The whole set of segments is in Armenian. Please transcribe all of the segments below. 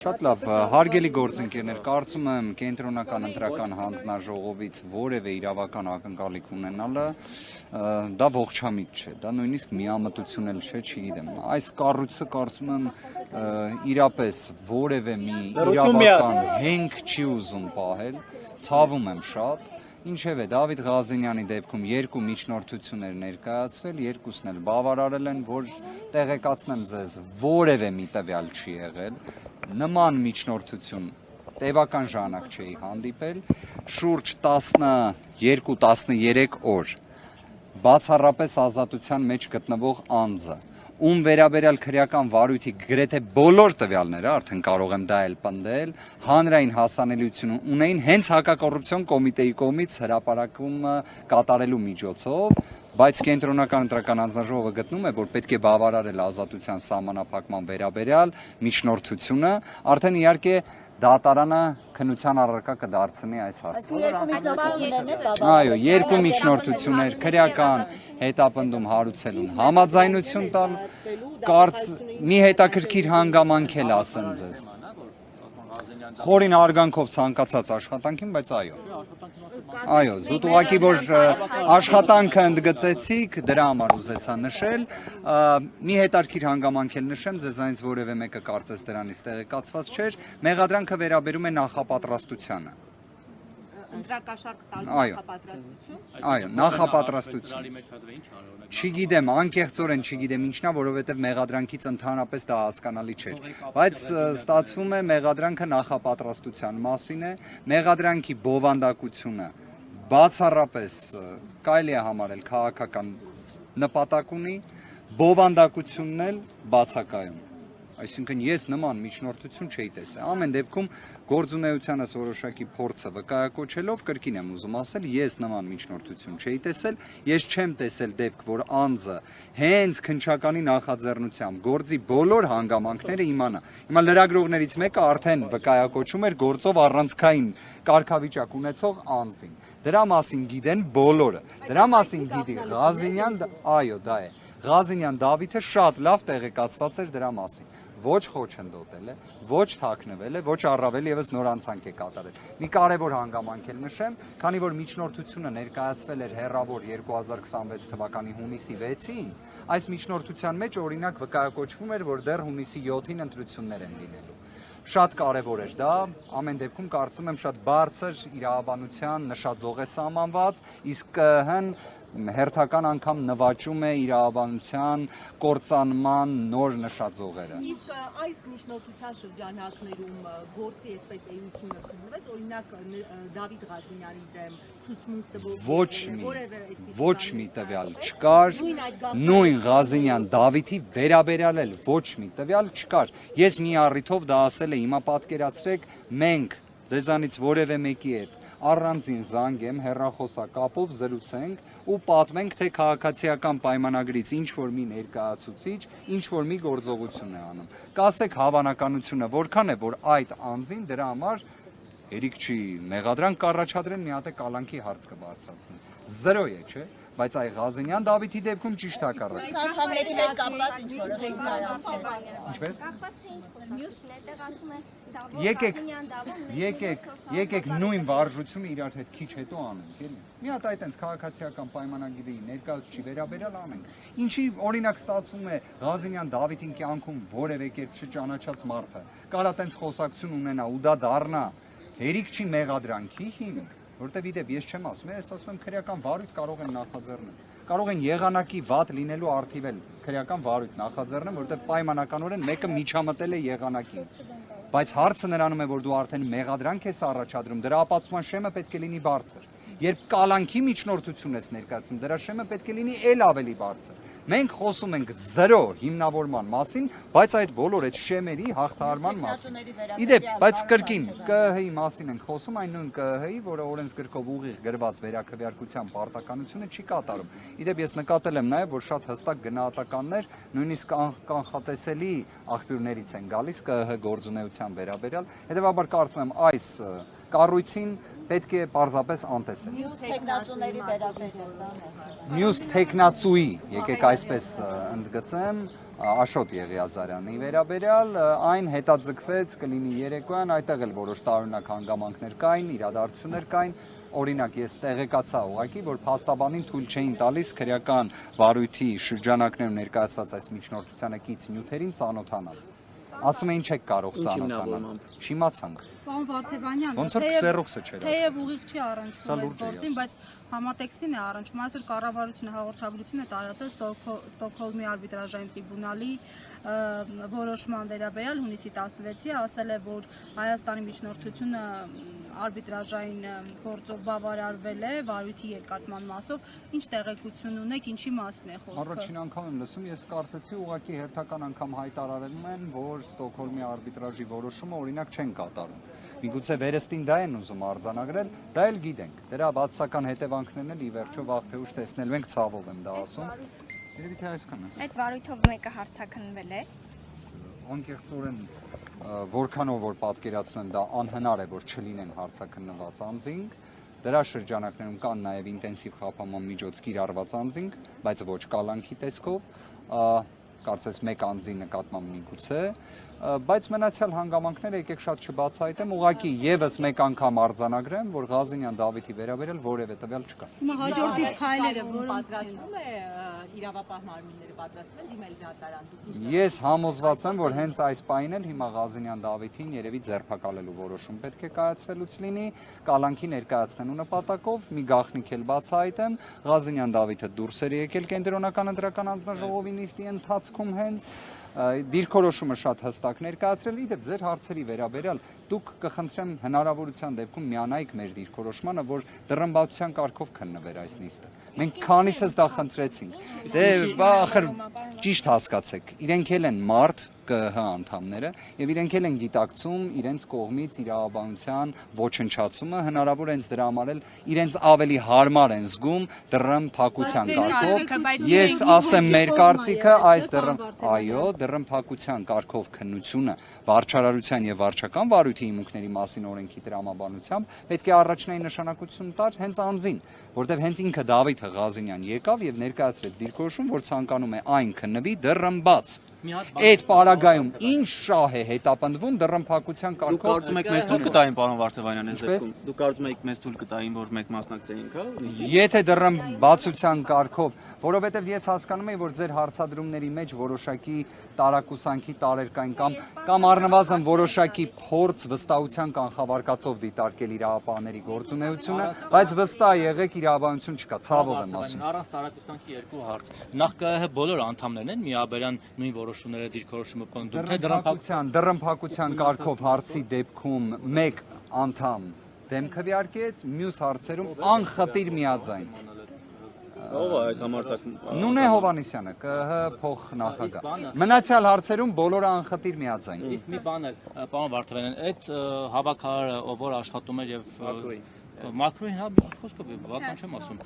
Շատ լավ, հարգելի գործընկերներ, կարծում եմ կենտրոնական ընտրական հանձնաժողովից որևէ իրավական ակնկալիք ունենալը դա ողջամիտ չէ, դա նույնիսկ միամտություն էլ չէ, չգիտեմ։ Այս կառույցը կարծում եմ իրապես որևէ մի իրավական հենք չի ուզում պահել, ցավում եմ շատ։ Ինչևէ, Դավիթ Ղազենյանի դեպքում երկու միջնորդություններ ներկայացվել, երկուսն էլ բավարարել են, որ տեղեկացնեմ ձեզ, որևէ մի տվյալ չի եղել, նման միջնորդություն տևական ժամանակ չէի հանդիպել, շուրջ 12-13 օր բացառապես ազատության մեջ գտնվող անձը, ում վերաբերյալ քրեական վարույթի գրեթե բոլոր տվյալները, արդեն կարող եմ դա էլ պնդել, հանրային հասանելիություն ունեին հենց հակակոռուպցիոն կոմիտեի կողմից հրապարակումը կատարելու միջոցով, բայց կենտրոնական ընտրական հանձնաժողովը գտնում է, որ պետք է բավարարել ազատության սահմանափակման վերաբերյալ միջնորդությունը, արդեն իհարկե դատարանը քննության առարկա կդարձնի այս հարցը։ Այո, երկու միջնորդություններ, քրեական հետապնդում հարուցելուն համաձայնություն տալ, մի հետաքրքիր հանգամանք էլ ասեմ ձեզ։ Խորին հարգանքով ցանկացած աշխատանքին, բայց այո, զուտ ուղղակի որ աշխատանքը ընդգծեցիք, դրա համար ուզեցա նշել, մի հետաքրքիր հանգամանք էլ նշեմ, ձեզանից որևէ մեկը կարծես դրանից տեղեկացված չէր, մեղադրանքը վերաբերում է նախապատրաստությանը։ Ընտրակաշարք տալու նախապատրաստություն։ Այո, նախապատրաստություն։ Չգիտեմ, անկեղծորեն չգիտեմ ինչն է, որովհետև մեղադրանքից ընդհանրապես դա հասկանալի չէր, բայց ստացվում է մեղադրանքը նախապատրաստության մասին է, մեղադրանքի բովանդակությունը բացառապես կարելի է համարել քաղաքական նպատակ ունի, բովանդակությունն էլ բացակայում։ Այսինքն ես նման միջնորդություն չէի տեսել։ Ամեն դեպքում գործունեությանս որոշակի փորձը վկայակոչելով կրկին եմ ուզում ասել, ես նման միջնորդություն չէի տեսել, ես չեմ տեսել դեպք, որ անձը հենց քննչականի նախաձեռնությամբ գործի բոլոր հանգամանքները իմանա։ Հիմա լրագրողներից մեկը արդեն վկայակոչում էր գործով առանցքային կարգավիճակ ունեցող անձին։ Դրա մասին գիտեն բոլորը։ Դրա մասին գիտի Ղազենյան, այո, դա է։ Ղազենյան Դավիթը շատ լավ տեղեկացված էր դրա մասին։ Ոչ խոչընդոտել է, ոչ թաքնվել է, ոչ առավել եւս նորանցանք է կատարել։ Մի կարևոր հանգամանք էլ նշեմ, քանի որ միջնորդությունը ներկայացվել էր հեռավոր 2026 թվականի հունիսի 6-ին, այս միջնորդության մեջ օրինակ վկայակոչվում էր, որ դեռ հունիսի 7-ին ընտրություններ են լինելու։ Շատ կարևոր էր դա, ամեն դեպքում կարծում եմ շատ բարձր իրավաբանության նշաձող է սահմանված, իսկ հերթական անգամ նվաճում է իրավաբանության կործանման նոր նշաձողերը։ Իսկ այս միջնորդության շրջանակներում գործի այսպես էությունը քննվեց, օրինակ Դավիթ Ղազենյանի դեմ ցուցմունք տվող ոչ մի տվյալ չկար, նույն Ղազենյան Դավիթի վերաբերյալ էլ ոչ մի տվյալ չկար։ Ես մի առիթով դա ասել եմ, հիմա պատկերացրեք, մենք ձեզանից որևէ մեկի հետ առանձին զանգեմ, հեռախոսակապով զրուցենք ու պատմենք, թե քաղաքացիական պայմանագրից ինչ-որ մի ներկայացուցիչ, ինչ-որ մի գործողություն է անում։ Կասեք հավանականությունը որքան է, որ այդ անձին դրա համար հերիք չի մեղադրանք կառաջադրեն, մի հատ է կալանքի հարց կբարձրացնեն։ 0 է, չէ՞։ Բայց այ Ղազենյան Դավիթի դեպքում ճիշտ հակառակը։ Անդամների հետ կապված ինչ-որ Ինչպես։ Մյուսն է տեղացում է Եկեք նույն վարժությունը իրար հետ քիչ հետո անենք, էլի։ Մի հատ այտենց քաղաքացիական պայմանագրի ներկայացուցիչի վերաբերյալ անենք։ Ինչի օրինակ ստացվում է Ղազենյան Դավիթին կյանքում որևէ կերպ չճանաչած մարդը կարա տենց խոսակցություն ունենա ու դա դառնա հերիք չի մեղադրանքի հիմք, որտեվ իդեպ ես չեմ ասում, ես ասում եմ քրեական վարույթ կարող են նախաձեռնել։ Կարող են եղանակի վատ լինելու առթիվ էլ քրեական վարույթ նախաձեռնեն, որտեվ պայմանականորեն մեկը միջամտել է եղանակին։ Բայց հարցը նրանում է, որ դու արդեն մեղադրանք ես առաջադրում, դրա ապացուցման շեմը պետք է լինի բարձր։ Երբ կալանքի միջնորդություն ես ներկայացնում, դրա շեմը պետք է լինի էլ ավելի բարձր։ Մենք խոսում ենք 0 հիմնավորման մասին, բայց այդ բոլոր այդ շեմերի հաղթահարման մասին։ Իդեպ, բայց կրկին ԿԸՀ-ի մասին ենք խոսում, այն նույն ԿԸՀ-ի, որը օրենսգրքով ուղիղ գրված վերաքվեարկության պարտականությունը չի կատարում։ Իդեպ ես նկատել եմ նաև, որ շատ հստակ գնահատականներ նույնիսկ կանխատեսելի աղբյուրներից են գալիս ԿԸՀ գործունեության վերաբերյալ։ Հետևաբար կարծում եմ այս կառույցին պետք է պարզապես անտեսել։ Մյուս տեխնացուների վերաբերյալ։ Մյուս տեխնացուի, եկեք այսպես ընդգծեմ, Աշոտ Եղիազարյանի վերաբերյալ այն հետաձգվեց կլինի երեկոյան, այդտեղ էլ որոշ տարօրինակ հանգամանքներ կային, իրադարձություններ կային, օրինակ ես տեղեկացա ուղղակի, որ փաստաբանին թույլ չէին տալիս քրեական վարույթի շրջանակներում ներկայացված այս միջնորդությանը կից նյութերին ծանոթանալ։ Ասում էին չեք կարող ծանոթանալ։ Չիմացանք։ Պարոն Վարդևանյան, Ոնց որ քսերուխսը չէր։ թեև ուղիղ չի առնչվում այս գործին, բայց համատեքստին է առնչվում, այսօր կառավարությունը հաղորդագրություն է տարածել Ստոկհոլմի արբիտրաժային տրիբունալի որոշման վերաբերյալ հունիսի 16-ի, ասել է, որ Հայաստանի միջնորդությունը արբիտրաժային գործով բավարարվել է վարույթի երկատման մասով, ինչ տեղեկություն ունեք, ինչի մասին է խոսքը։ Առաջին անգամ եմ լսում, ես կարծեցի ուղղակի հերթական անգամ հայտարարում են, որ Ստոկհոլմի արբիտրաժի որոշումը օրինակ չեն կատարում։ Միգուցե վերստին դա են ուզում արձանագրել, դա էլ գիտենք։ Դրա բացասական հետևանքներն էլ ի վերջո վաղ թե ուշ տեսնելու ենք, ցավով եմ դա ասում։ Երևի թե այսքանը։ Այդ վարույթով մեկը հարցաքննվել է։ Անկեղծորեն որքանով որ պատկերացնեն դա անհնար է, որ չլինեն հարցաքննված անձինք, դրա շրջանակներում կան նաև ինտենսիվ խափանման միջոց կիրառված անձինք, բայց ոչ կալանքի տեսքով, կարծես մեկ անձի նկատմամբ միգուցե, բայց մնացյալ հանգամանքները եկեք շատ չբացահայտեմ, ուղղակի եւս մեկ անգամ արձանագրեմ, որ Ղազինյան Դավիթի վերաբերյալ որևէ տվյալ չկա։ Հիմա հաջորդի քայլերը, պատրաստվում է իրավապահ մարմինները պատրաստվել դիմել դատարան։ Ես համոզված եմ, որ հենց այս պահին էլ հիմա Ղազինյան Դավիթին երևի ձերբակալելու որոշում պետք է կայացվելուց լինի, կալանքի ներկայացնելու նպատակով մի գաղտնիք էլ բացահայտեմ, Ղազինյան Դավիթը դուրս էր եկել կենտրոնական ընտրական անձնաժողովի նիստի ընթացքում հենց դիրքորոշումը շատ հստակ ներկայացրել, իդեպ ձեր հարցերի վերաբերյալ դուք կխնդրեմ հնարավորության դեպքում միանայիք մեր դիրքորոշմանը, որ դռնբացության կարգով քննվեր այս նիստը։ Մենք քանիցս դա խնդրեցինք։ Դե ախր ճիշտ հասկացեք, իրենք էլ են մարդ ԿՀ անդամները եւ իրենք էլ են գիտակցում իրենց կողմից իրավաբանության ոչնչացումը, հնարավոր է հենց դրա համար էլ իրենց ավելի հարմար են զգում դռնփակության կարգով։ Ես ասեմ մեր կարծիքը այս այո, դռնփակության կարգով քննությունը վարչարարության եւ վարչական վարույթի հիմունքների մասին օրենքի տրամաբանությամբ պետք է առաջնային նշանակություն տար հենց անձին, որտեղ հենց ինքը Դավիթ Ղազինյան եկավ եւ ներկայացրեց դիրքորոշում, որ ցանկանում է այն քննվի դռնբաց։ Այդ պարագայում ինչ շահ է հետապնդվում դռնփակության կարգով։ Դուք կարծում եք մեզ թույլ կտային, պարոն Վարդևանյան, այս դեպքում։ Դուք կարծում եք մեզ թույլ կտային, որ մեկ մասնակցեինք, հա։ Եթե դռնբացության կարգով, որովհետև ես հասկանում եմ, որ ձեր հարցադրումների մեջ որոշակի տարակուսանքի տարեր կային կամ առնվազն որոշակի փորձ վստահության կանխավարկածով դիտարկել իրավապահների գործունեությունը, բայց վստահ եղեք իրավաբանություն չկա, ցավով եմ ասում։ Առանց տարակուսանքի երկու հարց։ Նախ ԿՀ բոլոր անդամներն են միաբերան նույն որոշումները դիրքորոշումը պնդում, թե դռնփակության կարգով հարցի դեպքում մեկ անդամ դեմ քվեարկեց, մյուս հարցերում անխտիր միաձայն։ Ո՞վ է այդ համարձակում։ Նունե Հովանեսյանը, ԿՀ փոխնախագահ։ Մնացյալ հարցերում բոլորը անխտիր միաձայն։ Իսկ մի բան է, պարոն Վարդևանյան, այդ հավաքարարը, ով որ աշխատում էր եւ Մակրոին հա խոսքով բավական չեմ ասում,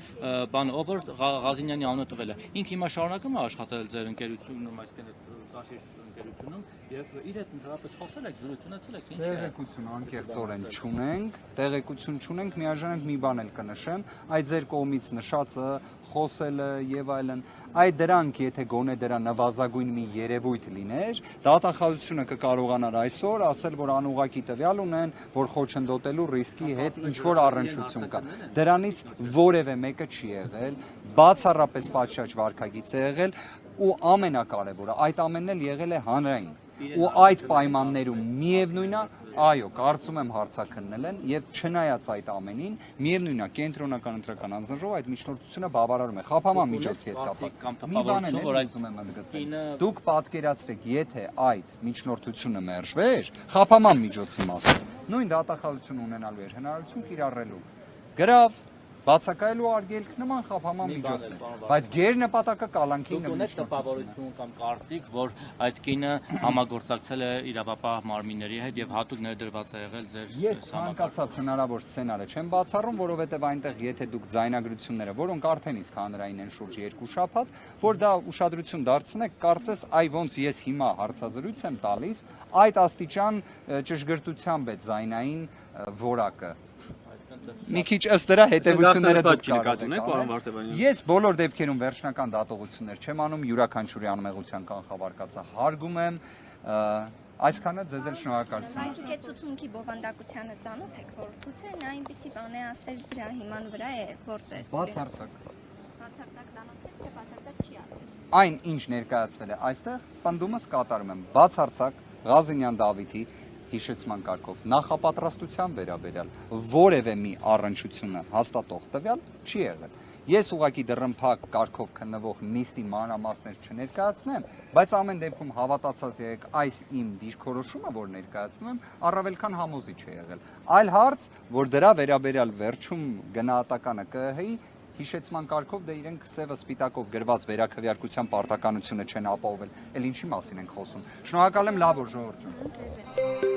բան ով որ Ղազինյանի անունը տվել է։ Ինքը հիմա շարունակում է աշխատել ձեր ընկերությունում, այսինքն Կաշիր ընկերությունում եւ իր հետ ընդհանրապես խոսել եք, զրուցել եք, ինչ է։ Տեղեկություն անկեղծորեն չունենք, միաժամանակ մի բան էլ կնշեմ, այդ ձեր կողմից նշածը, խոսելը եւ այլն, այդ դրանք եթե գոնե դրա նվազագույն մի երևույթ լիներ, դատախազությունը կկարողանար այսօր ասել, որ անուղղակի տվյալ ունեն, որ խոչընդոտելու ռիսկի հետ ինչ որ առնչություն կա։ Դրանից որևէ մեկը չի եղել, բացառապես պատշաճ վարքագիծ է եղել ու ամենակարևորը այդ ամենն էլ եղել է հանրային ու այդ պայմաններում միևնույնն է, այո, կարծում եմ հարցաքննել են եւ չնայած այդ ամենին, միևնույնն է կենտրոնական ընտրական անձնաժողովը այդ միջնորդությունը բավարարում է խափանման միջոցի հետ կապված։ Մի բան էլ ուզում եմ ընդգծել։ Դուք պատկերացրեք, եթե այդ միջնորդությունը մերժվեր խափանման միջոցի մասով, նույն դատախազություն ունենալու էր հնարավորություն կիրառելու գրավ բացակայելու արգելք նման խափանման միջոցներ, բայց գերնպատակը կալանքի նույնիսկ տպավորություն կամ կարծիք, որ այդ կինը համագործակցել է իրավապահ մարմինների հետ եւ հատուկ ներդրված է եղել ձեր Ես ցանկացած հնարավոր սցենարը չեմ բացառում, որովհետեւ այնտեղ եթե դուք ձայնագրությունները, որոնք արդեն իսկ հանրային են շուրջ 2 շաբաթ, որ դա ուշադրություն դարձնեք, կարծես այ ոնց ես հիմա հարցազրույց եմ տալիս, այդ աստիճան ճշգրտությամբ է ձայնային որակը։ Մի քիչ ըստ դրա հետևությունները դուք նկատի ունեք, պարոն Վարդևանյան։ Ես բոլոր դեպքերում վերջնական դատողություններ չեմ անում, յուրաքանչյուրի անմեղության կանխավարկածը հարգում եմ, այսքանը ձեզ էլ շնորհակալություն։ Բայց դուք այդ ցուցմունքի բովանդակությանը ծանոթ եք, որ գուցե նա այնպեսի բան է ասել դրա հիման վրա է գործել։ Բացարձակ։ Բացարձակ ծանոթ եք, թե բացարձակ չի ասել։ Այն ինչ ներկայացվել է այստեղ, պնդումս կատարում եմ բացարձակ Ղազենյան Դավիթի հիշեցման կարգով նախապատրաստության վերաբերյալ որևէ մի առնչությունը հաստատող տվյալ չի եղել։ Ես ուղղակի դռնփակ կարգով քննվող նիստի մանրամասներ չներկայացնեմ, բայց ամեն դեպքում հավատացած եղեք այս իմ դիրքորոշումը, որ ներկայացնում եմ, առավել քան համոզիչ է եղել։ Այլ հարց, որ դրա վերաբերյալ վերջում գնահատականը ԿԸՀ-ի հիշեցման կարգով դե իրենք սևը սպիտակով գրված վերաքվեարկության պարտականությունը չեն ապահովել, էլ ինչի մասին ենք խոսում։ Շնորհակալ եմ, լավ օր ժողովուրդ։